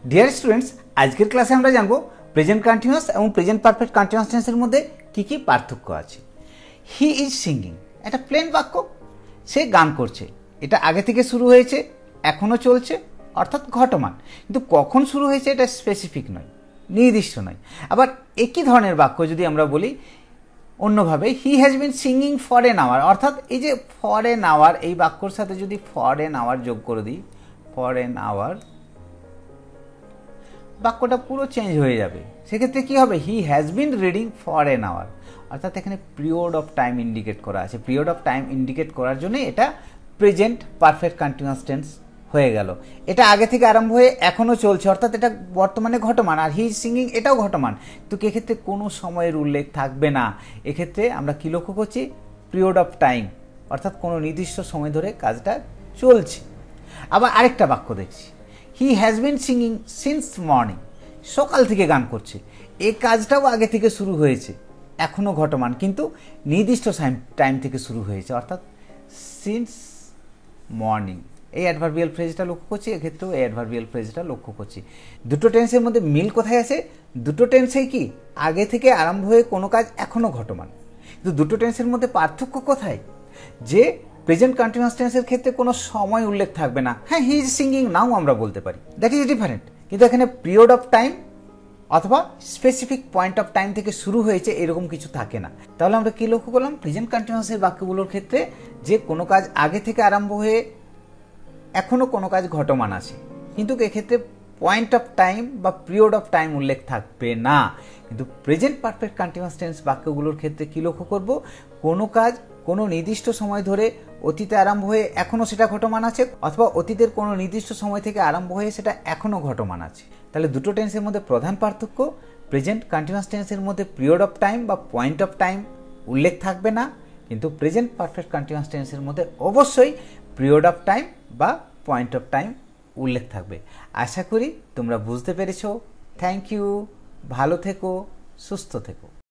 Dear students, আজকের ক্লাসে আমরা জানবো প্রেজেন্ট কন্টিনিউয়াস এবং প্রেজেন্ট পারফেক্ট কন্টিনিউয়াস টেন্সের মধ্যে কি পার্থক্য আছে। হি ইজ সিঙ্গিং, একটা প্লেন বাক্য, সে গান করছে। এটা আগে থেকে শুরু হয়েছে, এখনও চলছে, অর্থাৎ ঘটমান। কিন্তু কখন শুরু হয়েছে এটা স্পেসিফিক নয়, নির্দিষ্ট নয়। আবার একই ধরনের বাক্য যদি আমরা বলি অন্যভাবে, he has been singing for an hour, অর্থাৎ এই যে ফর এন আওয়ার, এই বাক্যর সাথে যদি ফর এন আওয়ার যোগ করে দিই, ফর এন আওয়ার, বাক্যটা পুরো চেঞ্জ হয়ে যাবে। সেক্ষেত্রে কি হবে? He has been reading for an hour, অর্থাৎ এখানে পিরিয়ড অফ টাইম ইন্ডিকেট করা আছে। পিরিয়ড অফ টাইম ইন্ডিকেট করার জন্য এটা প্রেজেন্ট পারফেক্ট কন্টিনিউয়াস টেন্স হয়ে গেল। এটা আগে থেকে আরম্ভ হয়ে এখনও চলছে, অর্থাৎ এটা বর্তমানে ঘটমান। আর হি ইজ সিঙ্গিং, এটাও ঘটমান, কিন্তু এক্ষেত্রে কোনো সময়ের উল্লেখ থাকবে না। এক্ষেত্রে আমরা কি লক্ষ্য করছি? পিরিয়ড অফ টাইম, অর্থাৎ কোনো নির্দিষ্ট সময় ধরে কাজটা চলছে। আবার আরেকটা বাক্য দেখছি, হি has been singing since morning, সকাল থেকে গান করছে। এই কাজটাও আগে থেকে শুরু হয়েছে, এখনও ঘটমান, কিন্তু নির্দিষ্ট টাইম থেকে শুরু হয়েছে, অর্থাৎ সিন্স মর্নিং। এই অ্যাডভার্বিয়াল ফ্রেজটা লক্ষ্য করছি, এক্ষেত্রেও এই অ্যাডভার্বিয়াল ফ্রেজটা লক্ষ্য করছি। দুটো টেন্সের মধ্যে মিল কোথায় আছে? দুটো টেন্সেই কি আগে থেকে আরম্ভ হয়ে কোনো কাজ এখনও ঘটমান। কিন্তু দুটো টেন্সের মধ্যে পার্থক্য কোথায়? যে প্রেজেন্ট কন্টিনিউয়াস টেন্সের ক্ষেত্রে কোনো সময় উল্লেখ থাকবে না। হ্যাঁ, হি ইজ সিঙ্গিং নাও আমরা বলতে পারি, দ্যাট ইজ ডিফারেন্ট। কিন্তু এখানে পিরিয়ড অফ টাইম অথবা স্পেসিফিক পয়েন্ট অফ টাইম থেকে শুরু হয়েছে এরকম কিছু থাকে না। তাহলে আমরা কি লক্ষ্য করলাম? প্রেজেন্ট কন্টিনিউয়াসের বাক্যগুলোর ক্ষেত্রে যে কোনো কাজ আগে থেকে আরম্ভ হয়ে এখনও কোনো কাজ ঘটমান আছে, কিন্তু এক্ষেত্রে পয়েন্ট অফ টাইম বা পিরিয়ড অফ টাইম উল্লেখ থাকবে না। কিন্তু প্রেজেন্ট পারফেক্ট কন্টিনিউয়াস টেন্স বাক্যগুলোর ক্ষেত্রে কি লক্ষ্য করব? কোনো কাজ কোনো নির্দিষ্ট সময় ধরে অতীতে আরম্ভ হয়ে এখনও সেটা ঘটমান আছে, অথবা অতীতের কোনো নির্দিষ্ট সময় থেকে আরম্ভ হয়ে সেটা এখনও ঘটমান আছে। তাহলে দুটো টেন্সের মধ্যে প্রধান পার্থক্য, প্রেজেন্ট কন্টিনিউয়াস টেন্সের মধ্যে পিরিয়ড অফ টাইম বা পয়েন্ট অফ টাইম উল্লেখ থাকবে না, কিন্তু প্রেজেন্ট পারফেক্ট কন্টিনিউয়াস টেন্সের মধ্যে অবশ্যই পিরিয়ড অফ টাইম বা পয়েন্ট অফ টাইম উল্লেখ থাকবে। আশা করি তোমরা বুঝতে পেরেছো। থ্যাংক ইউ, ভালো থেকো, সুস্থ থেকো।